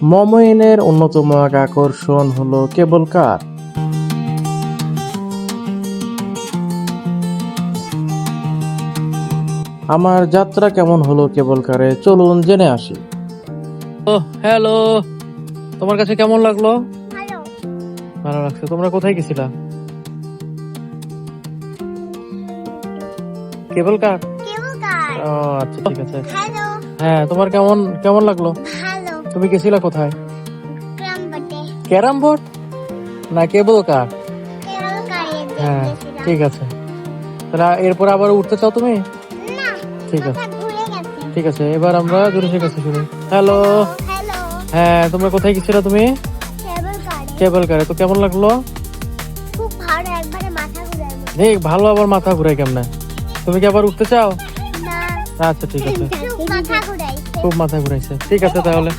মমইনের অন্যতম এক আকর্ষণ হলো কেবল কার। আমার যাত্রা কেমন হলো কেবল কারে, চলুন জেনে আসি। ও হ্যালো, তোমার কাছে কেমন লাগলো? ভালো। ভালো লাগছে। তোমরা কোথায় গেছিলা? কেবল কার। কেবল কার। ও আচ্ছা, ঠিক আছে। হ্যালো। হ্যাঁ, তোমার কেমন কেমন লাগলো? ভালো। তুমি গেছিলা কোথায়? গ্রাম বটে। ক্যারাম বোর্ড না কেবল কার? কেবল কারে হ্যাঁ, দেখতেছিলাম। ঠিক আছে। তাহলে এরপর আবার উঠতে চাও তুমি? না, ঠিক আছে, মাথা ঘুরে গেছে। ঠিক আছে। এবার আমরা জুনিসের কাছে শুনি। হ্যালো। হ্যালো। হ্যাঁ, তোমরা কোথায় গেছিলা তুমি? কেবল কারে। কেবল কারে। তো কেমন লাগলো? খুব ভালো, একবারে মাথা ঘুরায় না। এই ভালো, আবার মাথা ঘুরায় কেমনে? তুমি কি আবার উঠতে চাও? না। আচ্ছা, ঠিক আছে। খুব মাথা ঘুরাইছে। খুব মাথা ঘুরাইছে। ঠিক আছে তাহলে।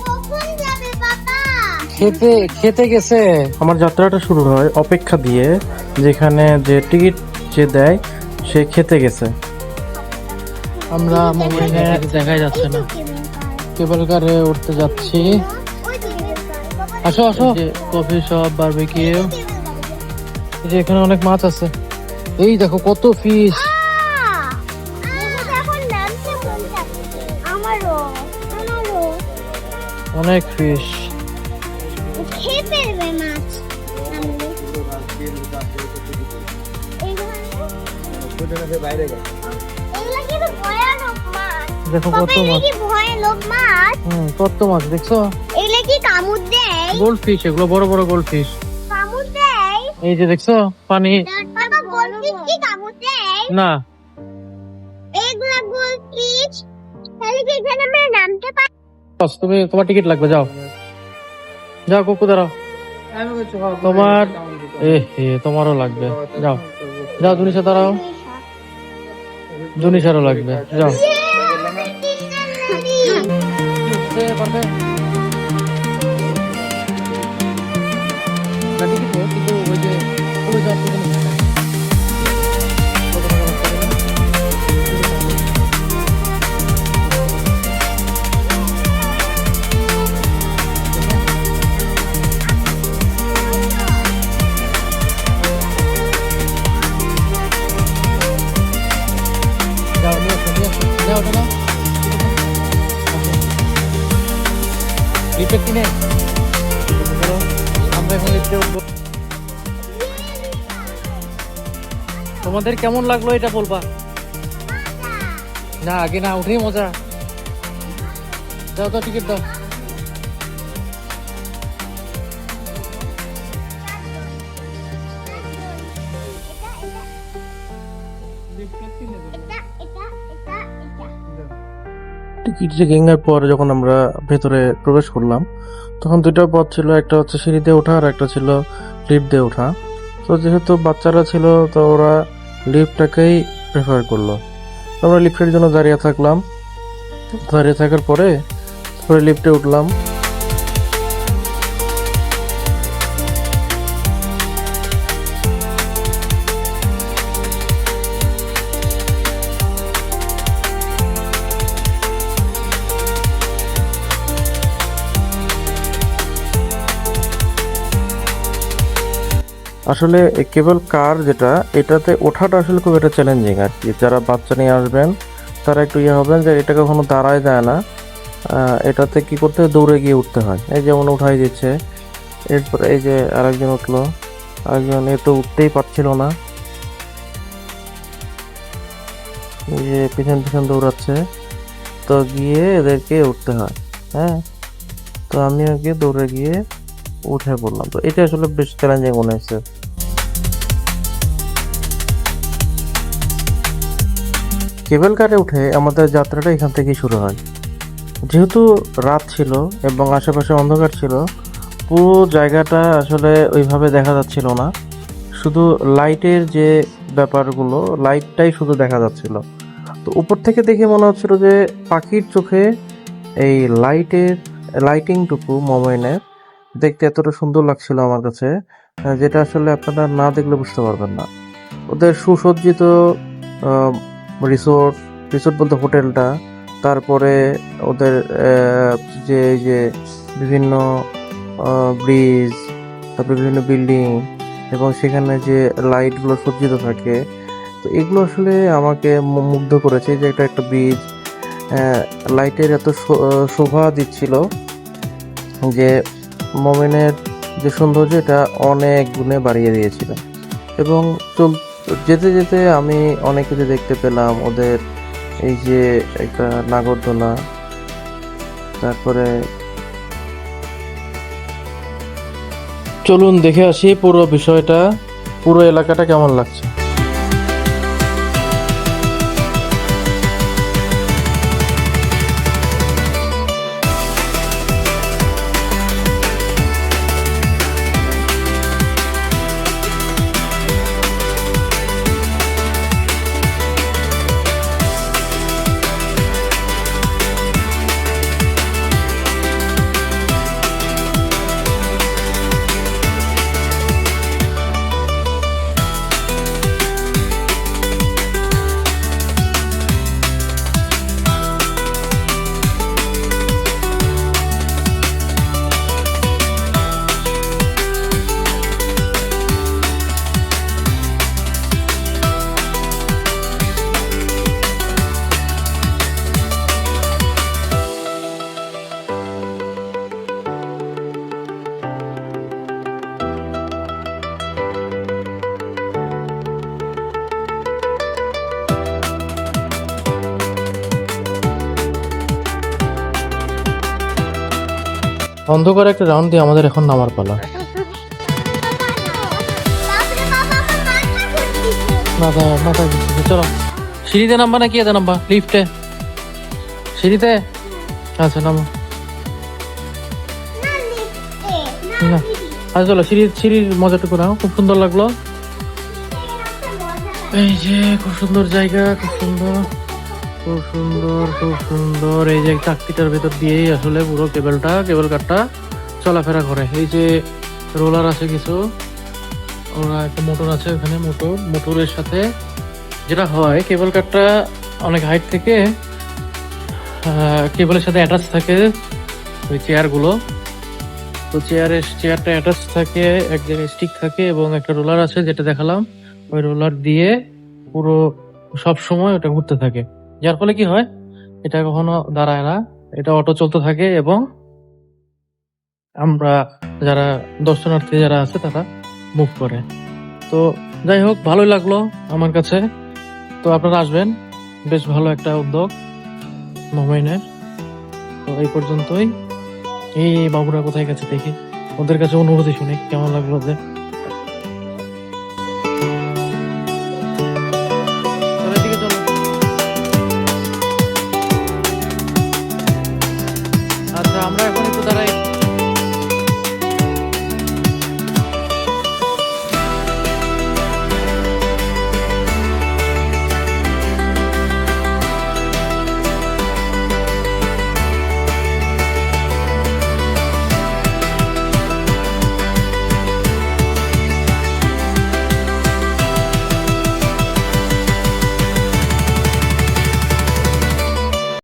কখন যাবে বাবা? খেতে খেতে গেছে। আমার যাত্রাটা শুরু হয় অপেক্ষা দিয়ে, যেখানে যে টিকিট যে দেয় সে খেতে গেছে। আমরা মমিনে দেখাই যাচ্ছে না, কেবল কারে উঠতে যাচ্ছি। ওই তো কেবল কার। বাবা, আসো আসো। Coffee shop, barbecue. Cable car. এই যে এখানে অনেক মাছ আছে। এই দেখো কত ফিশ। এখন নামছে মন চাচ্ছে। আমারও। অনেক ফিশ। খেয়ে ফেলবে মাছ। এগুলা কিন্তু ভয়ানক মাছ। দেখো বাবা, কত এগুলা মাছ। কি ভয়ানক মাছ? কত মাছ দেখছো? এগুলা কি কামড় দেয়? গোল্ড ফিশ, এগুলো বড় বড় গোল্ড ফিশ। কামড় দেয়? এই যে দেখছো পানি। বাবা, গোলফিশ কি কামড় দেয়? না, এগুলা গোলফিশ। তাহলে কি এখানে আমরা নামতে পারি? তুমি তোমার টিকিট লাগবে, যাও যাও কুকু দাঁড়াও। তোমার তোমারও লাগবে, যাও যাও। জুনিসা দাঁড়াও, জুনিসারও লাগবে, যাও। পারবে না টিকিট, কিন্তু ওই যে ওই যাওয়ার তো কোনো ভয় নাই। যাও, নিয়ে আসো, নিয়ে আসো। যাও ওটা নাও। লিফটে কিনে চলো, আমরা এখন লিফটে উঠবো। তোমাদের কেমন লাগলো এটা বলবা। না আগে না উঠেই মজা। যাও তো, টিকিট দাও। টিকিট চেকিং এর পর যখন আমরা ভেতরে প্রবেশ করলাম, তখন দুইটা পথ ছিল, একটা হচ্ছে সিঁড়ি দিয়ে ওঠা আর একটা ছিল লিফট দিয়ে ওঠা। তো যেহেতু বাচ্চারা ছিল, তো ওরা লিফটটাকেই প্রেফার করলো। আমরা লিফটের জন্য দাঁড়িয়ে থাকলাম। দাঁড়িয়ে থাকার পরে লিফটে উঠলাম। আসলে কেবল কার যেটা, এটাতে ওঠাটা আসলে খুব একটা চ্যালেঞ্জিং আর কি। যারা বাচ্চা নিয়ে আসবেন তারা একটু হবেন যে এটা কখনো দাঁড়ায় যায় না। এটাতে কি করতে হয়, দৌড়ে গিয়ে উঠতে হয়। এই যেমন উঠাই দিচ্ছে। এরপর এই যে আরেকজন উঠলো, আরেকজন এ তো উঠতেই পারছিল না, এই যে পিছন পিছন দৌড়াচ্ছে। তো গিয়ে এদেরকে উঠতে হয়। হ্যাঁ, তো আমি আগে দৌড়ে গিয়ে উঠে পড়লাম। তো এটা আসলে বেশ চ্যালেঞ্জিং মনে হয়েছে। কেবল কারে উঠে আমাদের যাত্রাটা এখান থেকেই শুরু হয়। যেহেতু রাত ছিল এবং আশেপাশে অন্ধকার ছিল, পুরো জায়গাটা আসলে ওইভাবে দেখা যাচ্ছিল না। শুধু লাইটের যে ব্যাপারগুলো, লাইটটাই শুধু দেখা যাচ্ছিল। তো উপর থেকে দেখে মনে হচ্ছিল যে পাখির চোখে এই লাইটিংটুকু মোমেনের দেখতে এতটা সুন্দর লাগছিল আমার কাছে, যেটা আসলে আপনারা না দেখলে বুঝতে পারবেন না। ওদের সুসজ্জিত রিসোর্ট, রিসোর্ট বলতে হোটেলটা, তারপরে ওদের যে এই যে বিভিন্ন ব্রিজ, তারপরে বিভিন্ন বিল্ডিং এবং সেখানে যে লাইটগুলো সজ্জিত থাকে, তো এগুলো আসলে আমাকে মুগ্ধ করেছে। যে এটা একটা ব্রিজ, লাইটের এত শোভা দিচ্ছিল যে মোমেনের যে সৌন্দর্য এটা অনেক গুণে বাড়িয়ে দিয়েছিল। এবং যেতে যেতে আমি অনেক কিছু দেখতে পেলাম। ওদের এই যে একটা নাগরদোলা, তারপরে চলুন দেখে আসি পুরো বিষয়টা, পুরো এলাকাটা কেমন লাগছে। অন্ধকারে একটা রাউন্ড দিয়ে আমাদের এখন নামার পালা। বাপরে বাবা, আমার মাথা ঘুরতেছে। মাথা ঘুরতেছে। চলো, সিঁড়িতে নামবা নাকি এতে নামবা? লিফটে, সিঁড়িতে? আচ্ছা নামো। না লিফটে, না। না আচ্ছা চলো, সিঁড়ির মজাটুকু নাও। খুব সুন্দর লাগলো। এই যে খুব সুন্দর জায়গা, খুব সুন্দর, খুব সুন্দর, খুব সুন্দর। এই যে চাকতিটার ভেতর দিয়েই আসলে পুরো কেবল কারটা চলাফেরা করে। এই যে রোলার আছে কিছু, ওরা একটা মোটর আছে ওখানে, মোটরের সাথে যেটা হয়, কেবল কারটা অনেক হাইট থেকে কেবলের সাথে অ্যাটাচ থাকে ওই চেয়ারগুলো। তো চেয়ারটা অ্যাটাচ থাকে, এক জায়গায় স্টিক থাকে এবং একটা রোলার আছে যেটা দেখালাম। ওই রোলার দিয়ে পুরো সব সময় ওটা ঘুরতে থাকে, যার ফলে কি হয়, এটা কখনো দাঁড়ায় না, এটা অটো চলতে থাকে এবং আমরা যারা দর্শনার্থী যারা আছে তারা মুভ করে। তো যাই হোক, ভালোই লাগলো আমার কাছে। তো আপনারা আসবেন, বেশ ভালো একটা উদ্যোগ মোবাইলের। তো এই পর্যন্তই। এই বাবুরা কোথায় গেছে দেখি, ওদের কাছে অনুভূতি শুনি কেমন লাগলো ওদের।